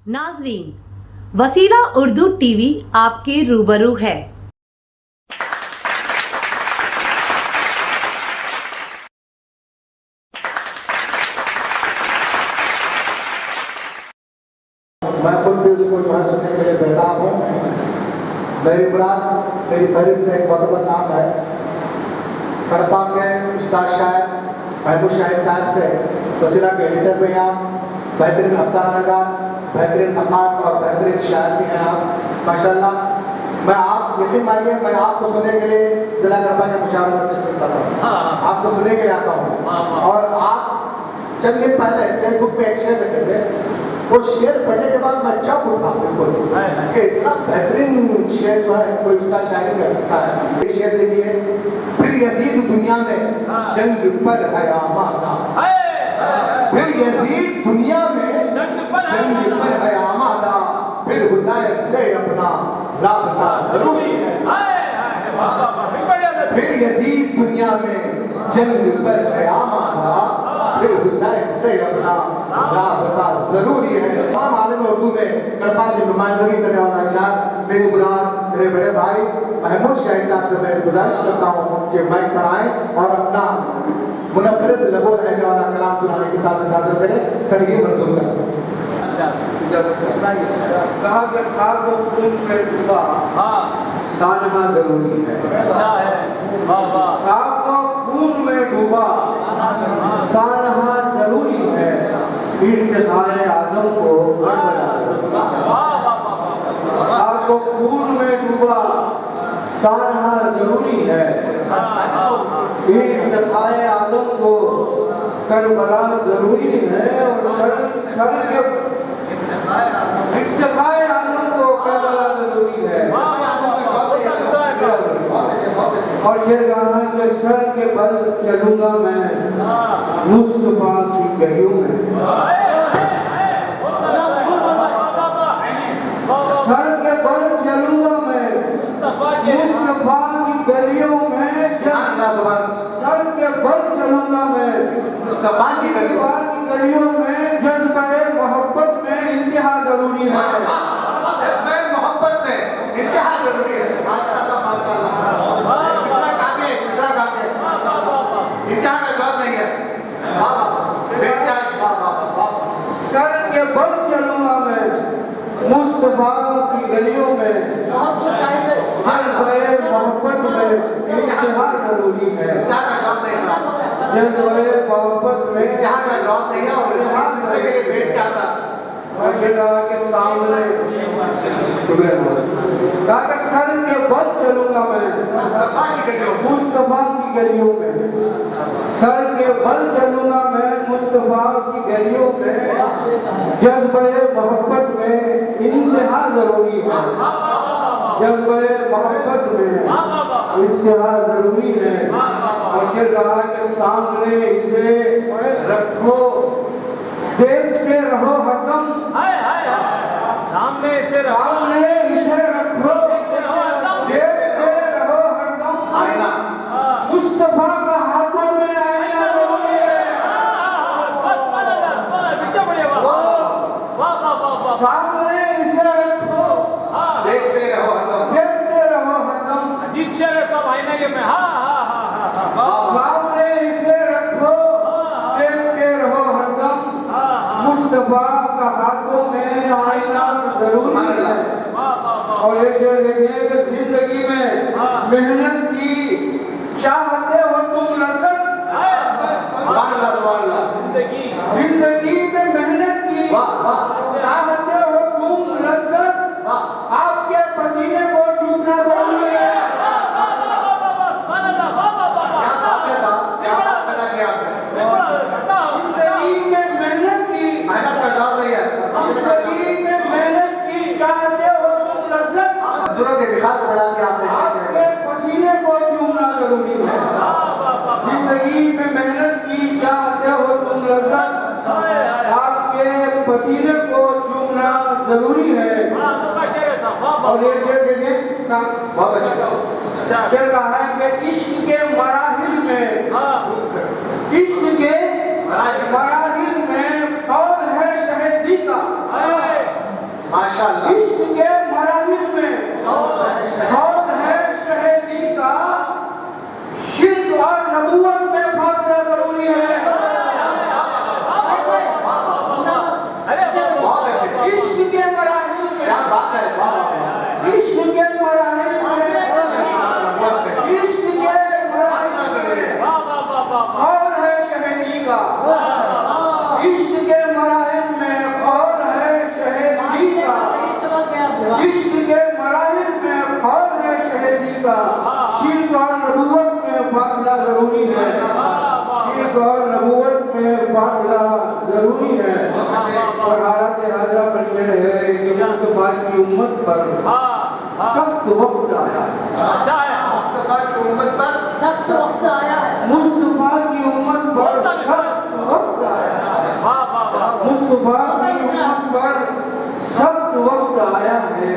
नाजरीन, वसीला उर्दू टीवी आपके रूबरू है। मैं खुद भी उसको जो है सुनने के लिए बेताब हूँ। मेरी मुराद, मेरी फहरिस्त में एक बहुत नाम है कड़पा के उस्ताद शायर महबूब शाहिद साहब से वसीला के एडिटर में आप बेहतरीन अफसाना नगार, बेहतरीन नक़ाद और बेहतरीन शायर भी हैं आप माशाल्लाह। मैं आप यकीन मानिए, मैं आपको सुनने के लिए ज़िला कड़पा के मुशावरे में तशरीफ़ लाता हूँ, आपको सुनने के लिए आता हूँ। और आप चंद दिन पहले फेसबुक पे एक शेर लिखे थे, वो शेर पढ़ने के बाद मैं चौंक उठा बिल्कुल कि इतना बेहतरीन शेर जो है कोई उस्ताद शायरी कर सकता है। एक शेर देखिए, फिर यजीद दुनिया में जंग पर है आमादा, फिर यजीद दुनिया में जंग पर है आमादा, फिर हुसैन से अपना राबता जरूरी है। फिर यजीद दुनिया में जंग पर है आमादा, फिर हुसैन से अपना राबता जरूरी है। तमाम आलम उर्दू में कड़पा की नुमाइंदगी करने वाला शायर मेरी मुराद मेरे बड़े भाई महमूद शाहिद साहब से मैं गुजारिश करता हूँ कि माइक पर आए और अपना मुनफरद लबो लहजे वाला कलाम सुनाने की साथ हासिल करें। तरगीब मंजूर करें। कहा कि खाक व खून में डूबा सानहा जरूरी है। अच्छा है, वाह वाह। खाक व खून में डूबा सानहा जरूरी है, इर्तिकाए आदम को खाक व खून में डूबा सानहा जरूरी है, इर्तिकाए आदम को करबला जरूरी है। और सर के इर्तिकाए आदम को करबला जरूरी है। और शेर कहा कि सर के बल चलूंगा मैं मुस्तफा की गलियों में, सर के बल चलूंगा मैं मुस्तफा की गलियों में, सर के बल चलूंगा मैं मुस्तफा की गलियों में। जज्बे मोहब्बत में इंतहा जरूरी है, जज्बे मोहब्बत में इंतहा जरूरी है। माशाअल्लाह माशाअल्लाह, दूसरा काफी है, दूसरा काफी है माशाअल्लाह। इंतहा का जवाब नहीं है। वाह वाह। सर के बल चलूंगा मैं मुस्तफा की गलियों में, जज्बे मोहब्बत में इंतहा जरूरी है। इंतहा का जवाब नहीं है, जज्बे मोहब्बत में इंतहा का जवाब नहीं है। और इसके लिए भेज क्या था के सामने कहा कि सर के बल चलूंगा मैं मुस्तफा की गलियों में, मुस्तफा की गलियों में, सर के बल चलूंगा मैं मुस्तफा की गलियों में। जज्बे मोहब्बत में इंतहा जरूरी है, जज्बे मोहब्बत में इंतहा जरूरी है। और शेर कहा कि सामने इसे रखो देखते रहो हरदम, सामने से सामने इसे रखो देखते रहो हरदम। आईना मुस्तफा का हाथों में आईना जरूरी है, सामने इसे रखो देखते रहो हरदम, देखते रहो हरदम। अजीब शेर है सब आईने के में। सामने इसे रखो देखते रहो हरदम, मुस्तफा का हाथों में आईना जरूरी है। और ये शेर देखिए कि जिंदगी में मेहनत की चाहते हो तुम लज्जत, जिंदगी में मेहनत की चाहते हो तुम लज्जत, आपके पसीने को चूमना जरूरी है। जिंदगी में मेहनत की, जिंदगी में मेहनत की चाहते हो तुम लज्जत, आपके पसीने को चूमना जरूरी है। जिंदगी में मेहनत की चाहते हो तुम लज्जत, आपके पसीने को चूमना जरूरी है। और ये शेर देखिए बहुत अच्छा शेर कहा है कि इश्क के मराहिल में, इश्क के मराहिल में कौन है शहीदी का, माशाअल्लाह। इश्क के मराहिल में कौन है शहीदी का, शिर्क और नबूवत में फासला जरूरी है। बहुत अच्छे, इश्क के मराहिल क्या में, बात है, वाह वाह वाह। इश्क के मराहिल में, नबूवत पे इश्क के मराहिल फासला जरूरी है। कौन है शहीदी का, इश्क के मराहिल में कौन है शहीदी का, इश्क के मराहिल में कौन है शहीदी का, शिर्क और नबूवत में फासला जरूरी है। शिर्क और नबूवत में फासला जरूरी है। और हालत हाजरा पर शेर है कि मुस्तफा की उम्मत पर सख्त वक्त आया है। मुस्तफा की उम्मत पर मुस्तफा की उम्मत पर सख्त वक्त आया है। मुस्तफा की उम्मत पर सख्त वक्त आया है।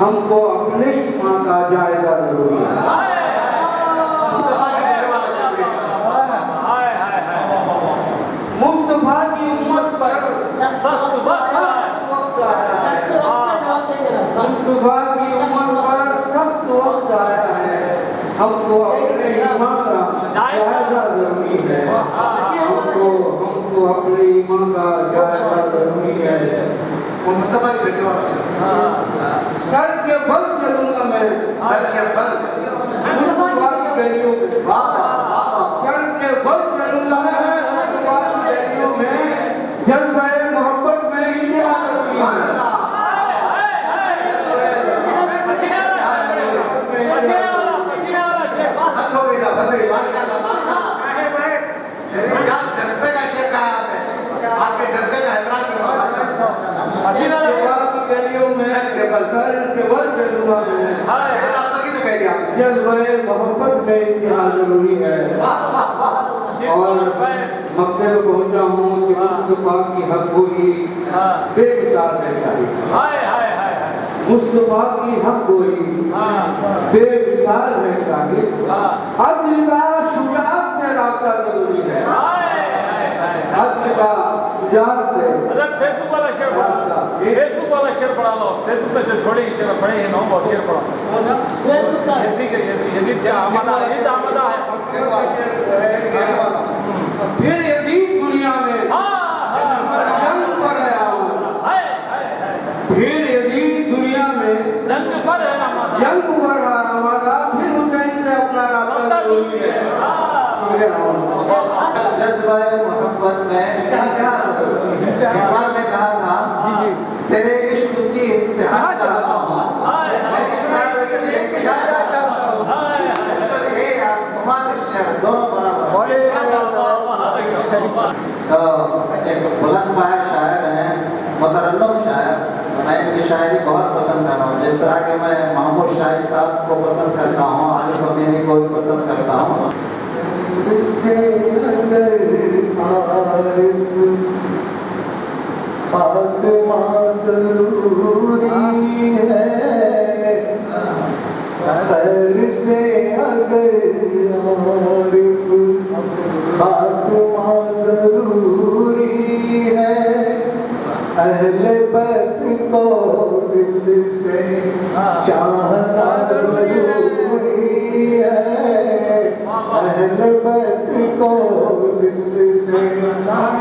हमको अपने ईमान का जायजा जरूरी है। मुस्तफा के देने वाला जिब्रील मुस्तफा की उम्मत पर सख्त वक्त आया है। मुस्तफा की उम्मत पर सख्त वक्त आया है। हमको अपने ईमान का जायजा जरूरी है। हमको अपने ईमान का जायजा जरूरी है। वो मुस्तफा के बेटे वाला शेर। सर के बल चलूंगा मैं, सर के बल, मुस्तफा की गलियों में। वाह वाह वाह वाह। सर के बल चलूंगा मैं, मुस्तफा की गलियों में। जज्बे मोहब्बत में इंतहा जरूरी है। हद हो गई साहब, हद हो गई। माशाअल्लाह माशाअल्लाह। क्या जज्बे का शेर कहा आपने, आपके जज्बे का एहतराम करो। मुस्तफा की गलियों में सर के बल चलूंगा मैं। इस साल पर किसे कह दिया आपने? जज्बे मोहब्बत में इंतहा जरूरी है। और मक्के में पहुंचा हूँ कि मुस्तफा की हक गोई बेमिसाल है शाही। मुस्तफा की हक गोई बेमिसाल है शाही। अदल का शुजाअत से रास्ता जरूरी है। अदल का शुजाअत से फेसबुक वाला शेर पढ़ा लो। फेसबुक पे जो छोड़े शेर पढ़े हैं ना, बहुत शेर पढ़ा। फिर यजीद दुनिया में जंग पर है आमद। फिर यजीद दुनिया में जंग पर है आमद। फिर हुसैन से अपना रास्ता जरूरी है। जज्बा मोहब्बत में इकबाल ने कहा था, तेरे इश्क की इंतहा चाहता हूँ। दोनों बराबर। एक बुलंद पाया शायर हैं, मुतरन्नम शायर। मैं इनकी शायरी बहुत पसंद करता हूँ। जिस तरह के मैं महमूद शाहिद साहब को पसंद करता हूँ, आलिफ अमीरी को भी पसंद करता हूँ। से अगर आरिफ फातिमा जरूरी है, खैर से अगर आरिफ फातिमा जरूरी है, अहले बैत को दिल से चाहना जरूरी है, अहले बैत को दिल से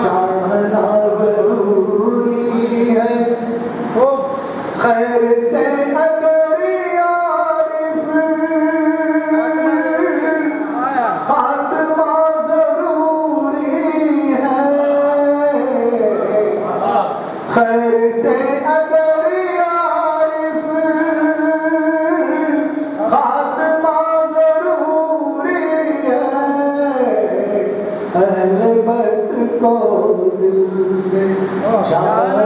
चाहना जरूरी है, खैर से अगर आरिफ फातिमा जरूरी है, खैर से अगर आरिफ फातिमा जरूरी है, अहले बैत को दिल से चाहना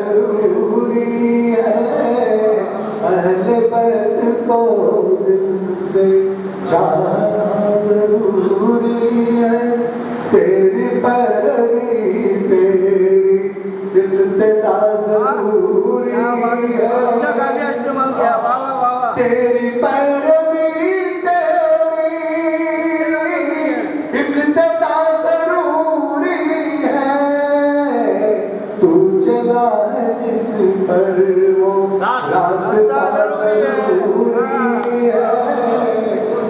जरूरी है, अहले बैत को दिल से चाहना जरूरी है, तेरी पैरवी तेरी इत्तेदा जरूरी है, तेरी पैरवी तेरी इत्तेदा जरूरी है, तू चला है जिस पर वो रास्ता जरूरी है,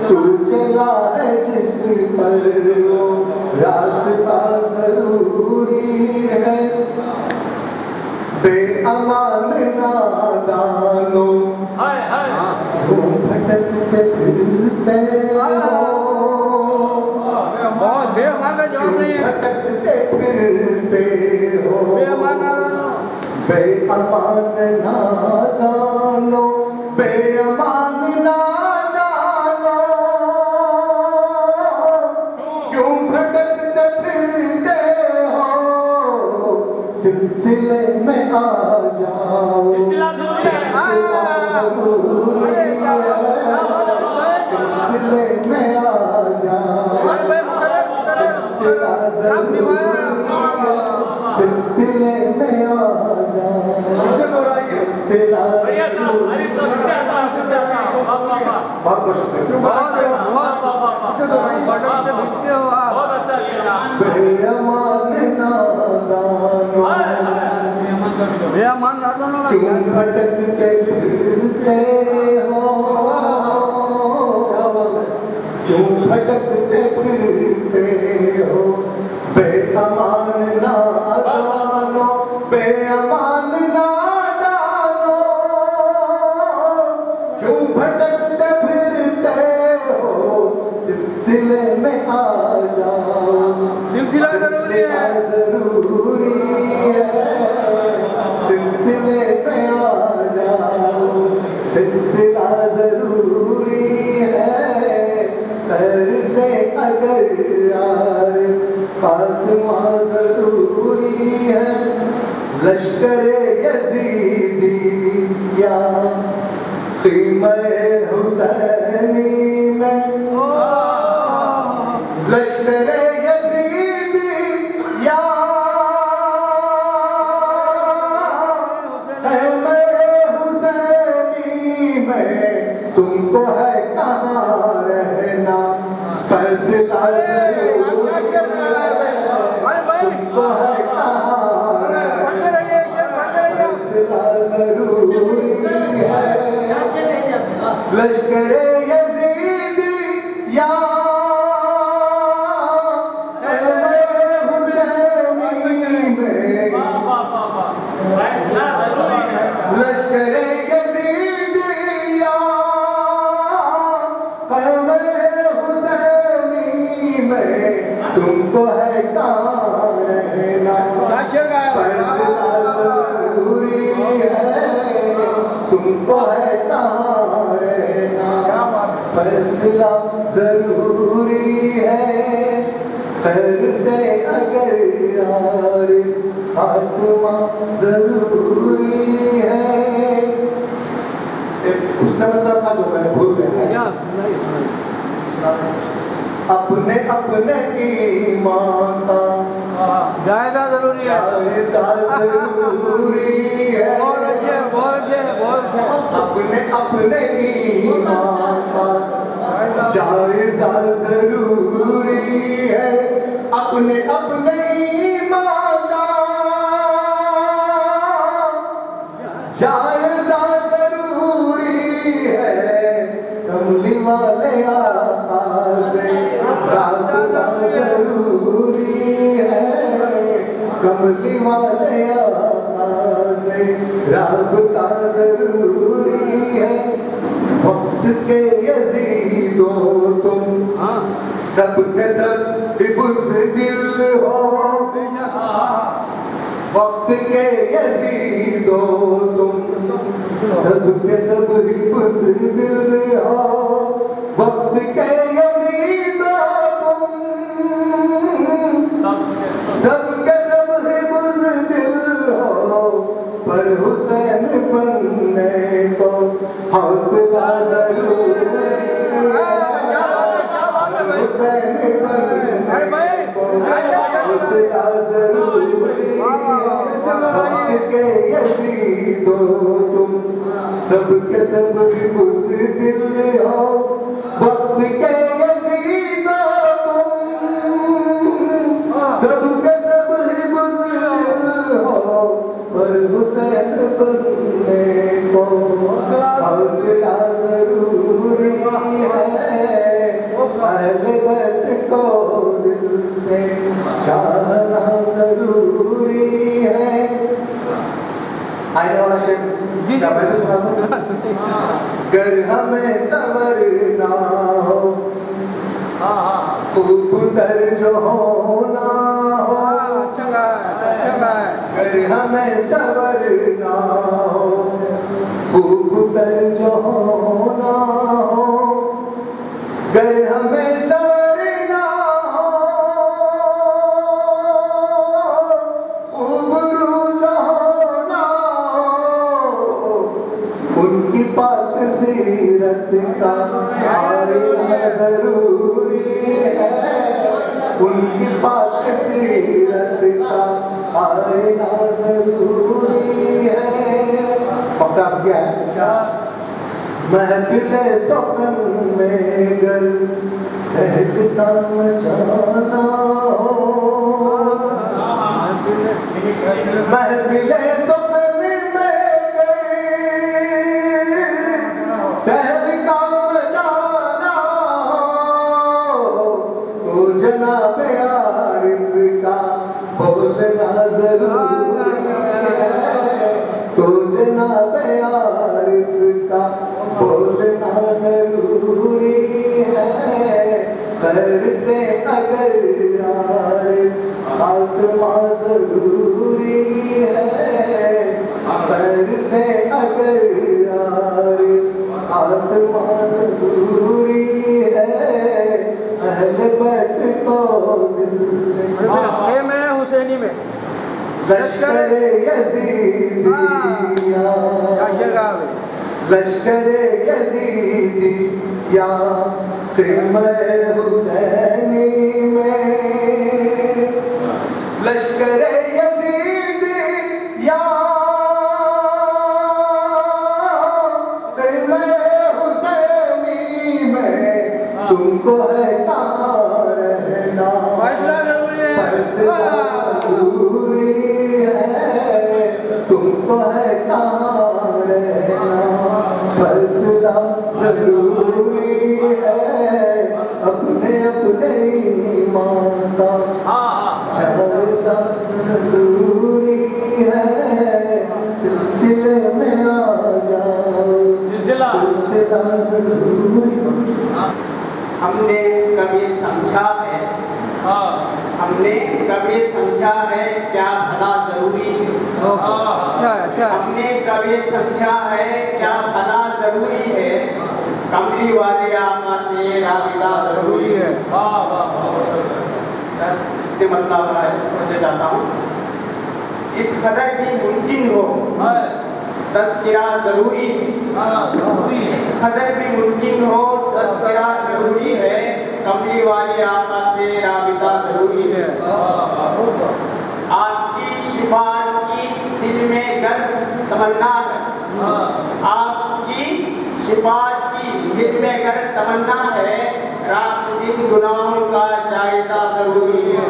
तू चला है जिस पर वो रास्ता जरूरी है। बेअमान नादानों हाय हाय तुम भटकते फिरते हो, बहुत बेईमान का जवाब नहीं है। भटकते फिरते हो, बेईमान नादानों, बेअमान नादानों, बेअमान नादानों, क्यों भटकते फिरते हो, सिलसिले में आ जाओ, सिलसिला जरूरी है, सिलसिले में आ जाओ, सिलसिला जरूरी है, सिलसिले में आ जाओ, सिलसिला भैया साहब अरे तो नीचे आता वाह वाह वाह बहुत बहुत शुक्रिया। बहुत अच्छा लिया बेअमान नादानों, बेईमान नादानों का क्यों भटकते फिरते हो, क्यों भटकते फिरते हो, बेअमान नादानों, बेअमान नादानों, क्यों भटकते फिरते हो, सिलसिले में आ जाओ, सिलसिला जरूरी है। जरूरी है, सिलसिले में आ जाओ, सिलसिला जरूरी है, खैर से अगर यार फातिमा जरूरी है, लश्करे यजीदी या ख़ीमे हुसैनी में, लश्करे यजीदी या ख़ीमे हुसैनी में, तुमको है कहाँ रहना, फैसला जरूरी है, तुमको है कहाँ रहना, फैसला जरूरी है, लश्करे यजीदी या ख़ीमे हुसैनी में, लश्करे यजीदी या ख़ीमे हुसैनी में, तुमको है कहाँ रहना, फैसला जरूरी है, तुमको है कहाँ रहना, फैसला जरूरी है, खैर से अगर यार फातिमा जरूरी है। एक उसने मतलब था जो मैंने भूल गया है, अपने अपने ईमान का जायजा जरूरी है। जायजा जरूरी है, बहुत अच्छे, बहुत अच्छे, बहुत अच्छे। अपने अपने ईमान का जायजा जरूरी है, अपने अपने ईमान का जायजा जरूरी है, कमली वाले आका से राबता जरूरी है, कमली वाले आका से राबता जरूरी है, वक्त के यजीदो तुम सब के सब बुज़दिल हो, वक्त के यजीदो तुम सब के सब बुज़दिल हो, वक्त के यजीदो तुम सब के सब बुज़दिल हो, पर हुसैन बनने को हौसला जरूरी है, हुसैन बनने को हौसला जरूरी है, वक्त के यजीदो तुम सब के सब बुज़दिल हो, वक्त के यजीदो तुम सब के सब बुज़दिल हो, पर हुसैन बनने को हौसला जरूरी है, अहले बैत को दिल से चाहना जरूरी है। आने वाला शेर क्या मैं भी सुना दूं? गर हमें संवरना हो, खूब दर्ज होना हो, गर हमें संवरना हो, खूब दर्ज होना हो, गर हमें संवरना हो, खूब रूज होना हो, उनकी पाक सीरत का आईना जरूरी है, उनकी पाक सीरत का आईना जरूरी है। मुख्तार क्या है? महफिल सपन में गर कहता मचाना हो, महफिल सपन में गर कहता मचाना हो, तो जनाब आरिफ का बोलना जरूरी है, तो जनाब आरिफ का बोलना जरूरी है। खैर से अगर आरिफ खात्मा जरूरी है, खैर से अगर आरिफ खात्मा जरूरी है, अहले बैत को दिल से मैं हुसैनी में लश्कर यजीदिया, लश्कर यजीदी या ख़िमा हुसैनी में, लश्कर यजीदी या ख़िमा हुसैनी में, तुमको है कहाँ रहना, फैसला जरूरी है, तुमको है कहाँ रहना, फैसला जरूरी है, अपने अपने ईमान का जायजा जरूरी है, सिलसिले में आ जाओ, सिलसिला जरूरी। हमने कभी समझा है, हमने कभी समझा है क्या भला जरूरी है, हमने कभी समझा है क्या भला जरूरी है, कमली वाले आका से राबिता जरूरी है। इसके मतलब है मुझे चाहता हूँ जिस कदर भी मुमकिन हो तज़किरा जरूरी है, जिस कदर भी मुमकिन हो तज़किरा जरूरी है, कमली वाले आका से राबिता जरूरी है। आपकी शिफात की दिल में गर्म तमन्ना है, आपकी शिफात की दिल में गर्म तमन्ना है, रात दिन गुनाहों का जायजा जरूरी है।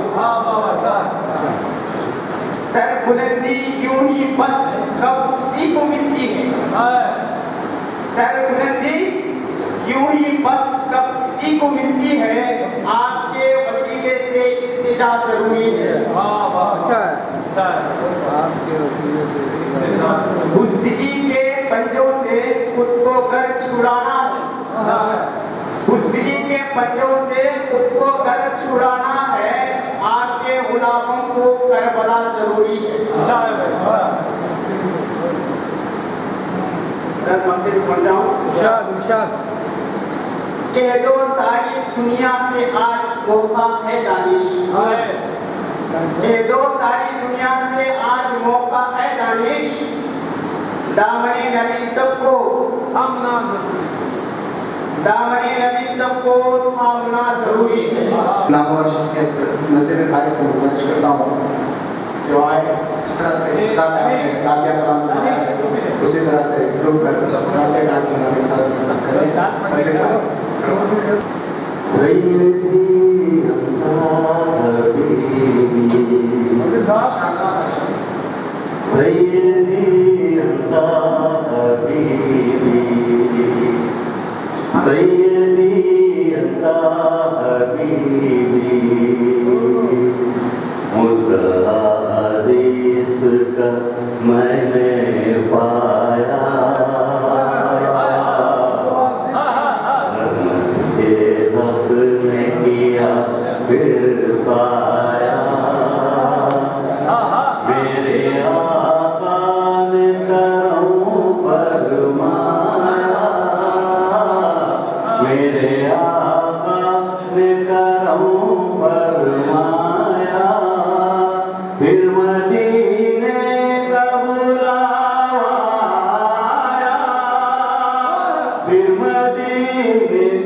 सर बुलंदी यूं ही बस कब किसी को मिलती है, सर बुलंदी यूं ही बस कब किसी को मिलती है, आपके वसीले से इल्तिजा जरूरी है। बुज़दिली के पंजों से खुद को घर छुड़ाना है, बुज़दिली के पंजों से खुद को घर छुड़ाना है, आपके गुलामों को करबला जरूरी है। मंदिर पहुंच जाऊं, कह दो सारी दुनिया से आज मौका है दानिश, कह दो सारी दुनिया से आज मौका है दानिश, दामने नबी सबको थामना, दामने नबी सबको थामना जरूरी है। नामवर शख्सियत नज़ीर भाई से गुजारिश करता हूँ कि वो आए, इस तरह से किताब में आपने नातिया कलाम सुनाया है, उसी तरह से डूब कर नातिया कलाम सुनाने के साथ मदद करें। नज़ीर भाई सैयदी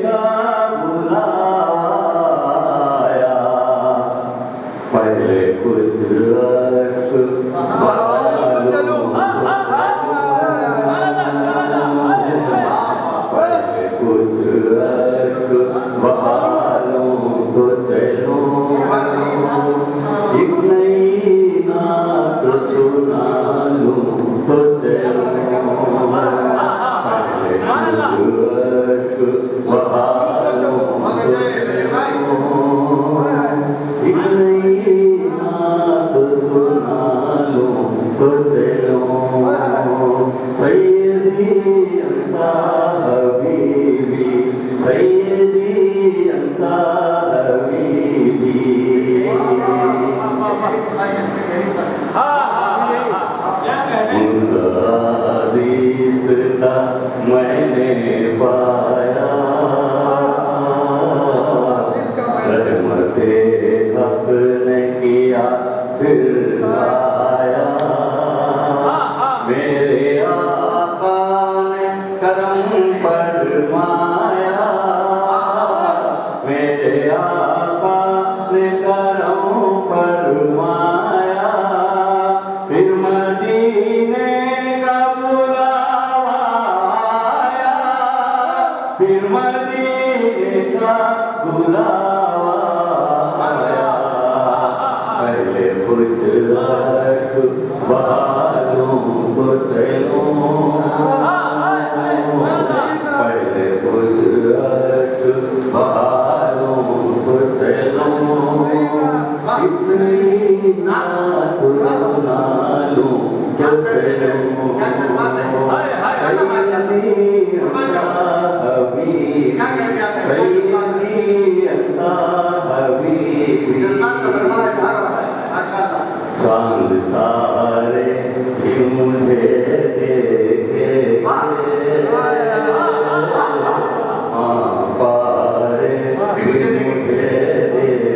का बुलाया, पहले कुछ अर्श पहले कुछ अर्श बहालूं तो चलो, एक नई नात सुना लूं तो चलो, पहले कुछ अर्श बहालूं तो चलो, एक नई नात सुना लूं तो चलो, सैयदी अंता हबीबी, सैयदी अंता हबीबी, हदीस का मैंने पाया, रहमते हक ने किया फिर आया, मेरे आका ने करम फरमाया, मेरे आका ने करम फरमाया, फिर मदीने का बुलावा आया, फिर मदीने का बुलावा आया, पहले कुछ अर्श बहालूं तो चलो, पहले कुछ अर्श बहालूं तो चलो, इतनी नात सुना लूं तो चलो, सैयदी अंता हबीबी, सैयदी अंता हबीबी, चांद तारे भी मुझे देखे, पारे भी मुझे देखे,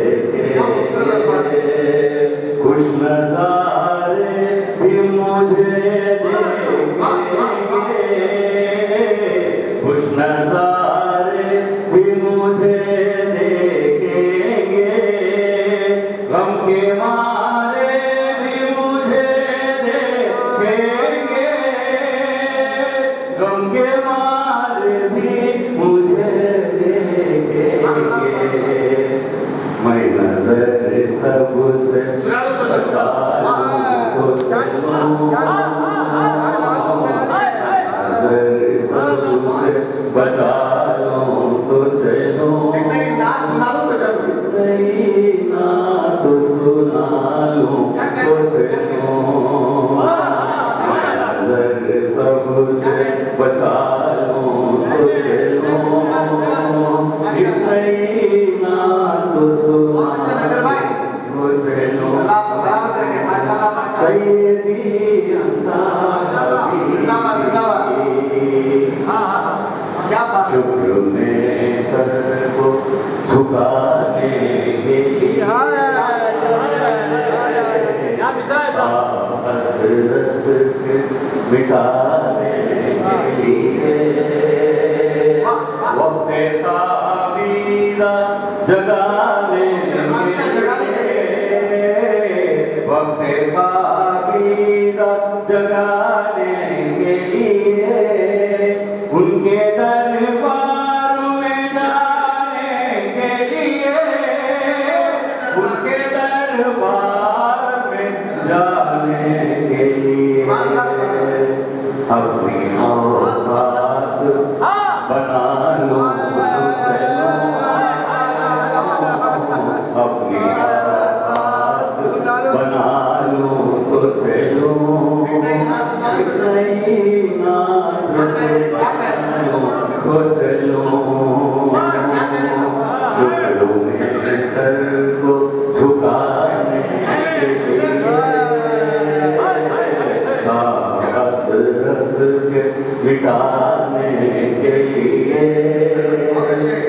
खुश नजारे भी मुझे देखे, खुश नजारे भी मुझे देखेंगे, गम के मारे भी मुझे देखेंगे, गम के मारे भी मुझे देखेंगे, मैं नजर सबसे बचा लूं तो चलो, नजर सबसे बचा लूं तो चलो, नई नात सुना दो तो चलो, नई नात सुना लूं तो चलो, नजर सबसे बचा लूं तो चलो, नई नात सुना तो चलो, अल्लाह आपको सलामत रखे, माशाअल्लाह माशाअल्लाह, सैयदी अंता हबीबी, क्या बात है। शुक्र में सर को झुकाने के लिए, हसरत के मिटाने के लिए, वक्त ताबीरा जगाने के लिए, वक्त ताबीरा जगाने के लिए, उनके दरबार में जाने के लिए, उनके दरबार में जाने के लिए, अपनी औकात बना लो तो चलो, अपनी औकात बना लो तो चलो, नई नात तो चलो, रुकड़ों में सर को झुकाने के लिए, हसरत के मिटाने के लिए,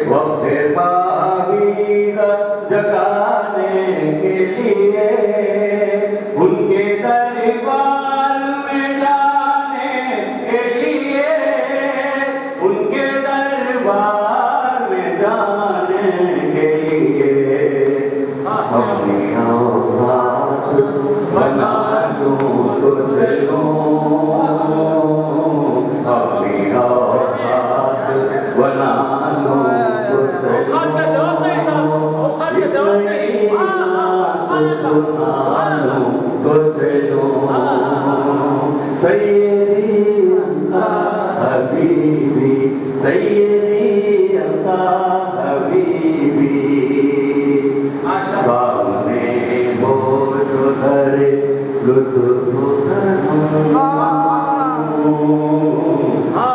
वक्त ताबीरा जगाने के लिए, उनके दरबार में जाने के लिए, उनके दरबार अंता हबीबी सैयदी अंता हबीबी सामने हो जो धरे लुत्फ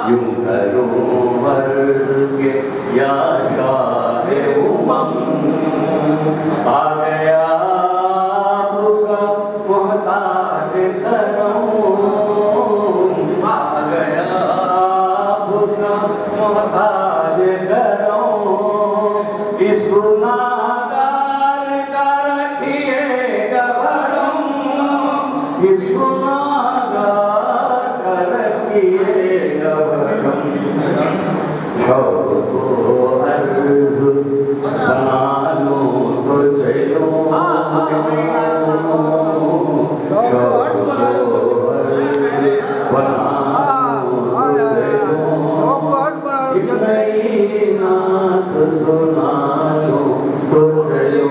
यूं करूं अर्ज के या शाहे उमम आ गया आपका मोहताज करूं आ गया आपका मोहताज करूं इस गुनाहगार का रखिएगा भरम इस गुनाहगार का रखिएगा भरम शौक़ अर्ज़ बना लूं तो चलो शौक़ अर्ज़ बना लूं तो चलो एक नई नात सुना लूं तो चलो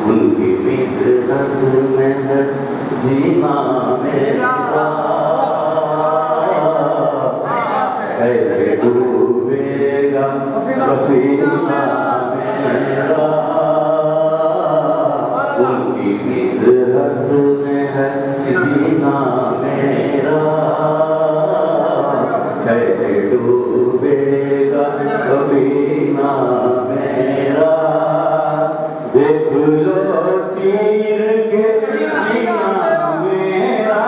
उनकी मिदरत में है जीना मेरा ऐसे डूबेगा सफीना मेरा उनकी मिदरत में है जीना मेरा ऐसे डूबेगा सफीना मेरा देख लो चीर के सीना मेरा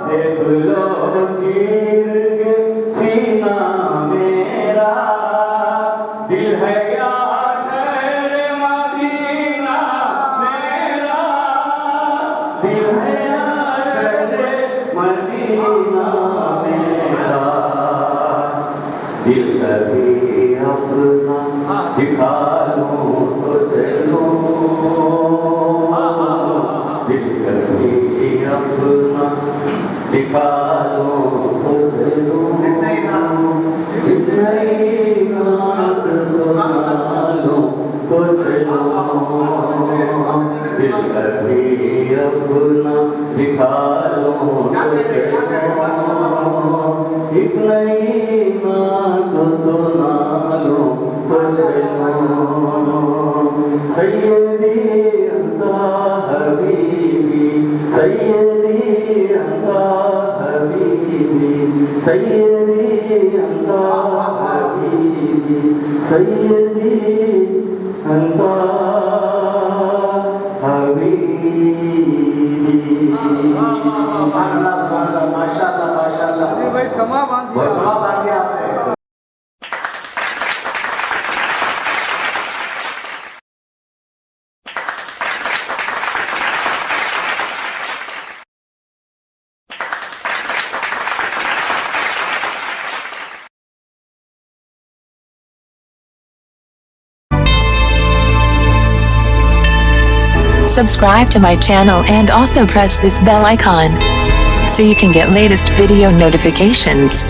देख लो चीर के सीना मेरा दिल है या शहर मदीना मेरा दिल है या शहर मदीना मेरा दिल कभी अपना दिखा लूं तो चलो दिल कभी अपना दिखा लूं तो चलो इतना ही नात सुना लूं तो चलो दिल कभी अपना दिखा लूं तो चलो इतना ही नात सुना लूं तो चलो सैयदी अंता हबीबी सैयदी अंता हबीबी सैयदी अंता हबीबी सैयदी अंता हबीबी सुभान अल्लाह माशाअल्लाह माशाअल्लाह भाई समा बांध दिया समा बांध दिया आपने Subscribe to my channel and also press this bell icon so you can get latest video notifications.